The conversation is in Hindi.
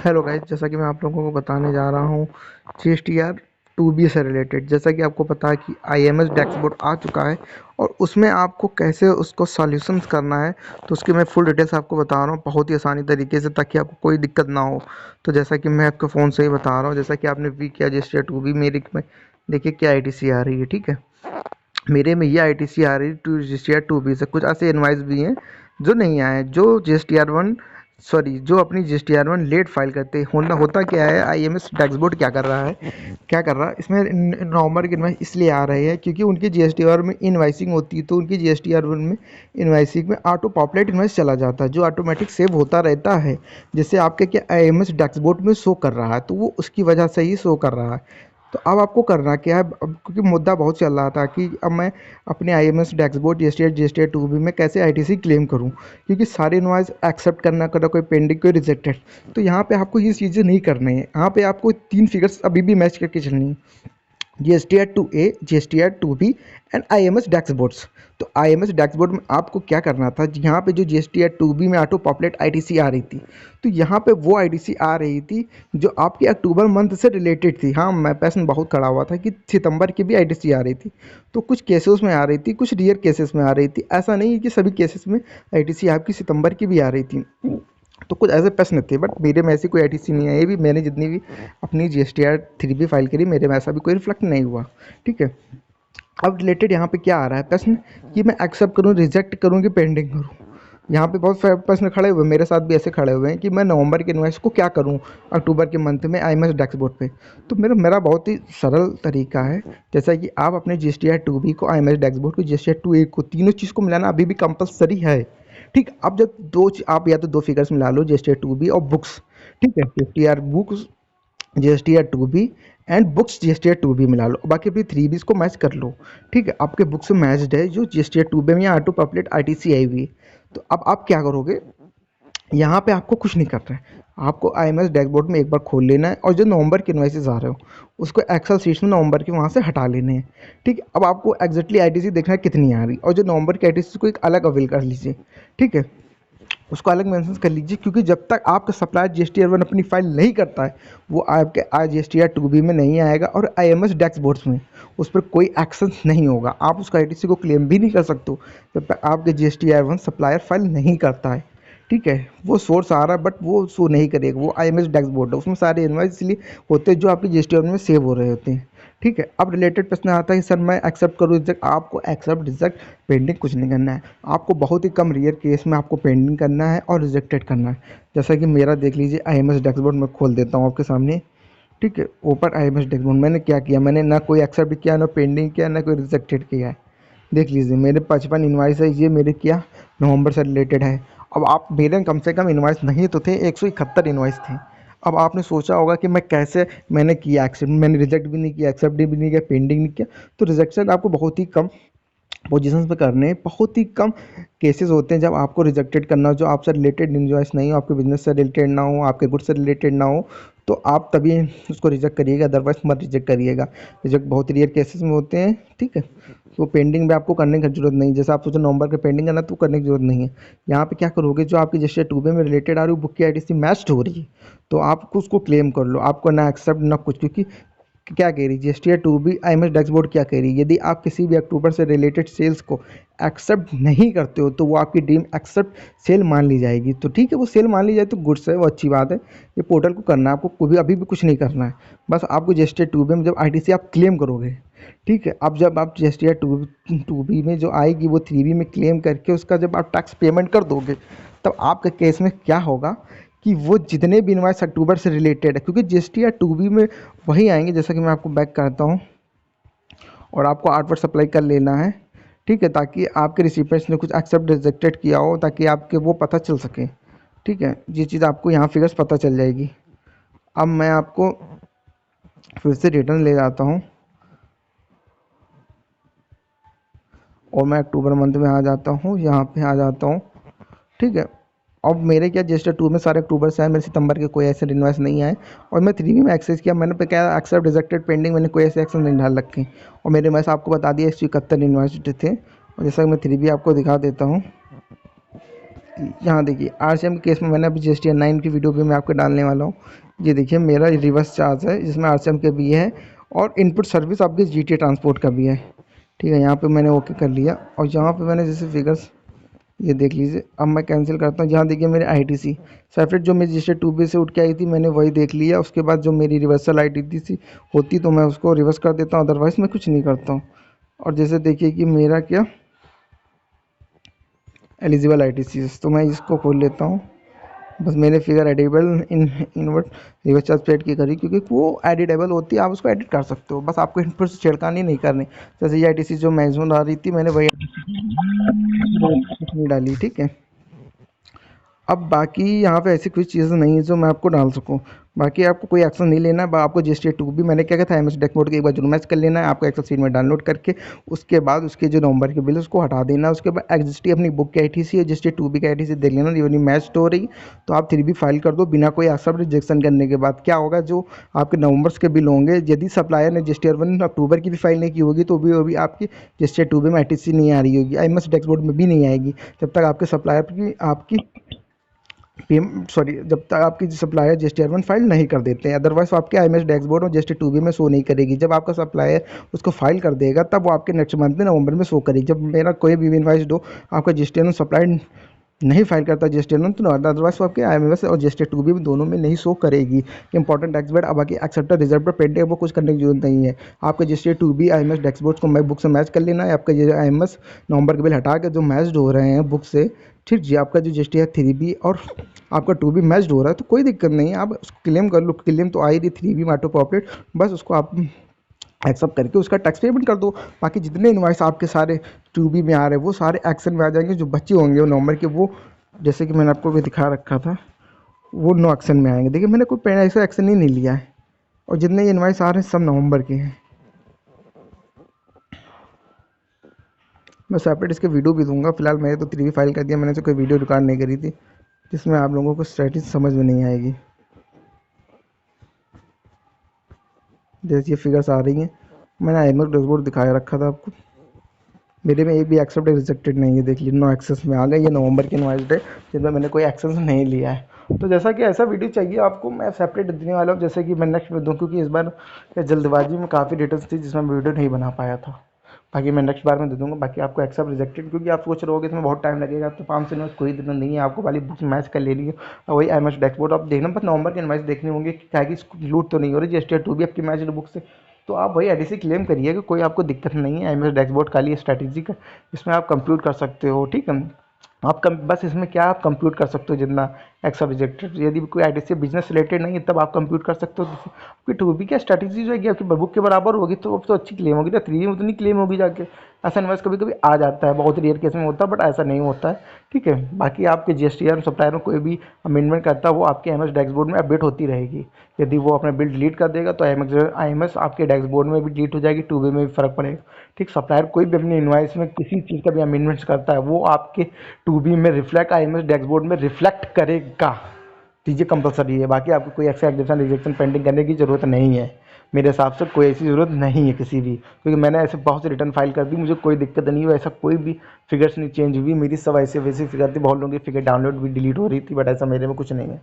हेलो गाइस, जैसा कि मैं आप लोगों को बताने जा रहा हूँ GSTR 2B से रिलेटेड। जैसा कि आपको पता है कि IMS डैशबोर्ड आ चुका है और उसमें आपको कैसे उसको सॉल्यूशंस करना है, तो उसकी मैं फुल डिटेल्स आपको बता रहा हूँ बहुत ही आसानी तरीके से, ताकि आपको कोई दिक्कत ना हो। तो जैसा कि मैं आपके फ़ोन से ही बता रहा हूँ, जैसा कि आपने वी किया GSTR 2B, मेरे में देखिए क्या ITC आ रही है। ठीक है, मेरे में ये ITC आ रही है टू GSTR 2B से। कुछ ऐसे इनवाइस भी हैं जो नहीं आए, जो GSTR 1 सॉरी जो अपनी GSTR 1 लेट फाइल करते हैं। होता क्या है, IMS डैशबोर्ड क्या कर रहा है इसमें नवंबर के इनवाइस इसलिए आ रहे हैं क्योंकि उनकी GSTR में इनवाइसिंग होती है, तो उनकी GSTR 1 में इनवाइसिंग में ऑटो पॉपुलेट इनवाइस चला जाता है, जो ऑटोमेटिक सेव होता रहता है, जिससे आपके क्या IMS डैशबोर्ड में शो कर रहा है, तो वो उसकी वजह से ही शो कर रहा है। तो अब आपको करना क्या है, अब क्योंकि मुद्दा बहुत चल रहा था कि अब मैं अपने IMS डैशबोर्ड GSTR 2B में कैसे ITC क्लेम करूं, क्योंकि सारे इनवॉइस एक्सेप्ट करना, कोई पेंडिंग कोई रिजेक्टेड। तो यहाँ पे आपको ये चीज़ें नहीं करनी है, यहाँ पे आपको 3 फिगर्स अभी भी मैच करके चलनी है, GSTR 2A, GSTR 2B and IMS dashboards. तो IMS डैशबोर्ड में आपको क्या करना था, यहाँ पे जो GSTR 2B में ऑटो पॉपुलेट ITC आ रही थी, तो यहाँ पे वो ITC आ रही थी जो आपकी अक्टूबर मंथ से रिलेटेड थी। हाँ, मैं पैसन बहुत खड़ा हुआ था कि सितंबर की भी ITC आ रही थी, तो कुछ केसेस में आ रही थी, कुछ रेयर केसेस में आ रही थी। ऐसा नहीं है कि सभी केसेस में ITC आपकी सितंबर की भी आ रही थी, तो कुछ ऐसे प्रश्न थे, बट मेरे में ऐसी कोई ITC नहीं आई। ये भी मैंने जितनी भी अपनी GSTR 3B फाइल करी, मेरे में ऐसा भी कोई रिफ्लेक्ट नहीं हुआ। ठीक है, अब रिलेटेड यहाँ पे क्या आ रहा है प्रश्न, कि मैं एक्सेप्ट करूँ, रिजेक्ट करूँ कि पेंडिंग करूँ। यहाँ पे बहुत सारे प्रश्न खड़े हुए, मेरे साथ भी ऐसे खड़े हुए हैं कि मैं नवंबर के इनवॉइस को क्या करूँ अक्टूबर के मंथ में IMS डैशबोर्ड पे। तो मेरा बहुत ही सरल तरीका है, जैसा कि आप अपने GSTR 2B को, IMS डैशबोर्ड को, GSTR 2A को, तीनों चीज़ को मिलाना अभी भी कंपलसरी है। ठीक, अब जब आप या तो 2 फिगर्स मिला लो, GSTR 2B और बुक्स। ठीक है, GSTR books, GSTR 2B and books GSTR 2B मिला लो, बाकी अपनी 3Bs को मैच कर लो। ठीक है, आपके बुक से मैच्ड है जो GSTR 2B में या ऑटो पॉपुलेट ITC आई हुई है। तो अब आप क्या करोगे, यहाँ पे आपको कुछ नहीं करना है, आपको IMS डैशबोर्ड में एक बार खोल लेना है और जो नवंबर के इनवॉइसेस आ रहे हो उसको एक्सेल शीट्स में नवंबर के वहाँ से हटा लेने हैं। ठीक है, अब आपको एग्जैक्टली ITC देखना है कितनी आ रही, और जो नवंबर की ITC को एक अलग अवेल कर लीजिए। ठीक है, उसको अलग मेंशन कर लीजिए, क्योंकि जब तक आपका सप्लायर GSTR 1 अपनी फाइल नहीं करता है, वो आपके GSTR 2B में नहीं आएगा, और IMS डैशबोर्ड्स में उस पर कोई एक्शन नहीं होगा। आप उसका ITC को क्लेम भी नहीं कर सकते हो जब तक आपके GSTR 1 सप्लायर फाइल नहीं करता है। ठीक है, वो सोर्स आ रहा है बट वो शो नहीं करेगा, वो IMS डैशबोर्ड है, उसमें सारे इनवॉइस इसलिए होते हैं जो आपकी GSTR में सेव हो रहे होते हैं। ठीक है, अब रिलेटेड प्रश्न आता है कि सर मैं एक्सेप्ट करूँ, रिजेक्ट। आपको एक्सेप्ट, रिजेक्ट, पेंडिंग कुछ नहीं करना है, आपको बहुत ही कम रेयर केस में आपको पेंडिंग करना है और रिजेक्टेड करना है। जैसा कि मेरा देख लीजिए, IMS डैशबोर्ड मैं खोल देता हूँ आपके सामने। ठीक है, ओपन IMS डैशबोर्ड, मैंने क्या किया, मैंने ना कोई एक्सेप्ट किया, ना पेंडिंग किया, ना कोई रिजेक्टेड किया है। देख लीजिए, मेरे 55 इनवाइस है, ये मेरे क्या नवंबर से रिलेटेड है। अब आप, मेरे कम से कम इनवाइस नहीं तो थे 171 इनवाइस थे। अब आपने सोचा होगा कि मैं कैसे, मैंने किया एक्सेप्ट, मैंने रिजेक्ट भी नहीं किया, एक्सेप्ट भी नहीं किया, पेंडिंग नहीं किया। तो रिजेक्शन आपको बहुत ही कम पोजीशंस पे करने हैं, बहुत ही कम केसेस होते हैं जब आपको रिजेक्टेड करना हो, जो आपसे रिलेटेड इन्वॉइस नहीं हो, आपके बिजनेस से रिलेटेड ना हो, आपके गुड से रिलेटेड ना हो, तो आप तभी उसको रिजेक्ट करिएगा, अदरवाइज मत रिजेक्ट करिएगा। रिजेक्ट बहुत रेयर केसेस में होते हैं। ठीक है, तो पेंडिंग में आपको करने की जरूरत नहीं, जैसे आप सोचो नवंबर के पेंडिंग करना, तो करने की जरूरत नहीं है। यहाँ पे क्या करोगे, जो आपकी GSTR 2B में रिलेटेड आ रही है, बुक की ITC मैच्ड हो रही है, तो आप उसको क्लेम कर लो। आपको ना एक्सेप्ट ना कुछ, क्योंकि क्या कह रही है GSTR 2B IMS डैशबोर्ड, क्या कह रही है, यदि आप किसी भी अक्टूबर से रिलेटेड सेल्स को एक्सेप्ट नहीं करते हो, तो वो आपकी डीम एक्सेप्ट सेल मान ली जाएगी। तो ठीक है, वो सेल मान ली जाए तो गुड्स है, वो अच्छी बात है। ये पोर्टल को करना है आपको, कोई अभी भी कुछ नहीं करना है, बस आपको GSTR 2B में जब ITC आप क्लेम करोगे, ठीक है, अब जब आप GSTR 2B में जो आएगी वो 3B में क्लेम करके उसका जब आप टैक्स पेमेंट कर दोगे, तब आपके केस में क्या होगा कि वो जितने भी इनवाइस अक्टूबर से रिलेटेड है, क्योंकि GSTR 2B में वही आएंगे। जैसा कि मैं आपको बैक करता हूँ और आपको आर्टवर्क सप्लाई कर लेना है। ठीक है, ताकि आपके रिसिपेंट्स ने कुछ एक्सेप्ट रिजेक्टेड किया हो, ताकि आपके वो पता चल सके। ठीक है, ये चीज़ आपको यहाँ फिगर्स पता चल जाएगी। अब मैं आपको फिर से रिटर्न ले जाता हूँ और मैं अक्टूबर मंथ में आ जाता हूँ, यहाँ पे आ जाता हूँ। ठीक है, अब मेरे क्या GSTR 2 में सारे अक्टूबर से आए, मेरे सितंबर के कोई ऐसे इनवॉइस नहीं आए। और मैं 3B में एक्सेस किया, मैंने पे क्या एक्सेप्ट, रिजेक्टेड, पेंडिंग, मैंने कोई ऐसे एक्शन नहीं डाल रखे। और मेरे इनवॉइस आपको बता दिया 171 इनवॉइस थे। और जैसा कि मैं 3B आपको दिखा देता हूँ, यहाँ देखिए आरसीएम के केस में मैंने अभी जीएसटी 9 की वीडियो भी मैं आपको डालने वाला हूँ। ये देखिए मेरा रिवर्स चार्ज है जिसमें आरसीएम का भी है और इनपुट सर्विस आपके जीटी ट्रांसपोर्ट का भी है। ठीक है, यहाँ पे मैंने ओके कर लिया और यहाँ पे मैंने जैसे फिगर्स ये देख लीजिए। अब मैं कैंसिल करता हूँ। यहाँ देखिए मेरे आईटीसी सेपरेट जो मेरी रजिस्टर 2B से उठ के आई थी मैंने वही देख लिया। उसके बाद जो मेरी रिवर्सल आईटीसी होती तो मैं उसको रिवर्स कर देता हूँ, अदरवाइज़ मैं कुछ नहीं करता हूँ। और जैसे देखिए कि मेरा क्या एलिजिबल आईटीसी, तो मैं इसको खोल लेता हूँ। बस मैंने फिगर एडिबल इन इनवर्ट रिवर्स चार्ज पेड की करी क्योंकि वो एडिटेबल होती है, आप उसको एडिट कर सकते हो, बस आपको इनपुट से छेड़खानी नहीं करनी। जैसे ये आईटीसी जो मैक्सिमम आ रही थी मैंने वही नहीं डाली। ठीक है, अब बाकी यहाँ पे ऐसी कुछ चीज़ें नहीं है जो मैं आपको डाल सकूँ। बाकी आपको कोई एक्शन नहीं लेना है। आपको जीएसटी 2B मैंने क्या कहा था एमएस डैशबोर्ड के एक बार जरूर मैच कर लेना है आपको एक्सेल शीट में डाउनलोड करके। उसके बाद उसके जो नवंबर के बिल उसको हटा देना है। उसके बाद एग्जिस्टी अपनी बुक की आईटीसी और जीएसटी 2B की आईटीसी देख लेना, ये मैच हो रही तो आप 3B फाइल कर दो बिना कोई एक्सेप्ट रिजेक्शन करने के बाद। क्या होगा, जो आपके नवंबर्स के बिल होंगे यदि सप्लायर ने जीएसटी 1 अक्टूबर की भी फाइल नहीं की होगी तो भी आपकी जीएसटी 2B में आईटीसी नहीं आ रही होगी, एमएस डैशबोर्ड में भी नहीं आएगी जब तक आपके सप्लायर की आपकी जब तक आपकी सप्लायर जीएसटी 1 फाइल नहीं कर देते हैं। अदरवाइज आपके आईएमएस डैशबोर्ड और जीएसटी 2B में शो नहीं करेगी। जब आपका सप्लायर उसको फाइल कर देगा तब वो आपके नेक्स्ट मंथ में नवंबर में शो करेगी। जब मेरा कोई भी इनवाइस हो आपका जीएसटी 1 सप्लायर नहीं फाइल करता जीएसटी 1 तो अदरवाइज आपके आईएमएस और जीएसटी 2B भी दोनों में नहीं शो करेगी। इंपॉर्टेंट टैक्स बेट अब बाकी एक्सेप्टर रिजर्व पेड है वो कुछ करने की जरूरत नहीं है। आपके जीएसटी 2B आईएमएस डैशबोर्ड को मैं बुक से मैच कर लेना है। आपका ये आईएमएस नवंबर के बिल हटा के जो मैच्ड हो रहे हैं बुक से, ठीक जी, आपका जो जीएसटी है 3B और आपका 2B मैच्ड हो रहा है तो कोई दिक्कत नहीं है, आप उसको क्लेम कर लो। क्लेम तो आई रही 3B ऑटो प्रॉफिट, बस उसको आप एक्सेप्ट करके उसका टैक्स पेमेंट कर दो। बाकी जितने इनवाइस आपके सारे 2B में आ रहे हैं वो सारे एक्शन में आ जाएंगे। जो बच्चे होंगे वो नवंबर के वो जैसे कि मैंने आपको भी दिखा रखा था वो नो एक्शन में आएंगे। देखिए मैंने कोई ऐसा एक्शन ही नहीं लिया है और जितने इनवाइस आ रहे हैं सब नवंबर के हैं। मैं सेपरेट इसके वीडियो भी दूंगा। फिलहाल मैंने तो 3B फाइल कर दिया, मैंने तो कोई वीडियो रिकॉर्ड नहीं करी थी जिसमें आप लोगों को स्ट्रेटजी समझ में नहीं आएगी। जैसे ये फिगर्स आ रही हैं मैंने आईएमएस डैशबोर्ड दिखाया रखा था आपको, मेरे में एक भी एक्सेप्ट रिजेक्टेड नहीं है। देख लीजिए नो एक्सेस में आ गए। ये नवंबर के इनवाइस है जिसमें मैंने कोई एक्शन नहीं लिया है। तो जैसा कि ऐसा वीडियो चाहिए आपको मैं सेपरेट देने वाला हूँ जैसे कि मैं नेक्स्ट में दूँ, क्योंकि इस बार जल्दबाजी में काफ़ी डिटेल्स थी जिसमें वीडियो नहीं बना पाया था। बाकी मैं नेक्स्ट बार में दे दूँगा। बाकी आपको एक्सेप्ट रिजेक्टेड क्योंकि आप सोच रहे होगे इसमें बहुत टाइम लगेगा, तो 5 से कोई दिन नहीं है, आपको वाली बुक मैच कर लेनी है और वही एमएस डैशबोर्ड आप देखना। बस नवंबर के इनवाइस देखने होंगे क्या कि लूट तो नहीं हो रही जीएसटी 2B आपकी मैच बुक से, तो आप वही एडीसी क्लेम करिए कि कोई आपको दिक्कत नहीं है। एमएस डैशबोर्ड का लिए स्ट्रैटेजी का इसमें आप कंप्यूट कर सकते हो। ठीक है, आप कम बस इसमें क्या आप कंप्यूट कर सकते हो जितना एक्सेप्ट रिजेक्टेड। यदि कोई आईटीसी बिजनेस रिलेटेड नहीं है तब आप कंप्यूट कर सकते हो। आपकी 2B क्या स्ट्रैटेजी जो है आपकी बुक के बराबर होगी तो अब तो अच्छी क्लेम होगी ना, 3B में उतनी क्लेम होगी जाके। ऐसा इन्वेस्ट कभी कभी आ जाता है, बहुत रेयर केस में होता है बट ऐसा नहीं होता है। ठीक है, बाकी आपके जीएसटी और सप्लायर में कोई भी अमेंडमेंट करता है वो आपके एमएस डैशबोर्ड में अपडेट होती रहेगी। यदि वो अपना बिल डिलीट कर देगा तो आईएमएस आपके डैशबोर्ड में भी डिलीट हो जाएगी, 2B में भी फर्क पड़ेगा। ठीक, सप्लायर कोई भी अपनी इनवाइस में किसी चीज़ का भी अमेंडमेंट्स करता है वो आपके 2B में रिफ्लेक्ट आईएमएस डैशबोर्ड में रिफ्लेक्ट करेगा। चीज़ें कंपलसरी है। बाकी आपको कोई एक्स्ट्रा एग्जेप्शन रिजेक्शन पेंडिंग करने की ज़रूरत नहीं है। मेरे हिसाब से कोई ऐसी ज़रूरत नहीं है किसी भी, क्योंकि मैंने ऐसे बहुत से रिटर्न फाइल कर दी, मुझे कोई दिक्कत नहीं हुई। ऐसा कोई भी फिगर्स नहीं चेंज हुई, मेरी सब ऐसे वैसी फिगर थी। बहुत लोगों की फिगर डाउनलोड भी डिलीट हो रही थी बट ऐसा मेरे में कुछ नहीं है।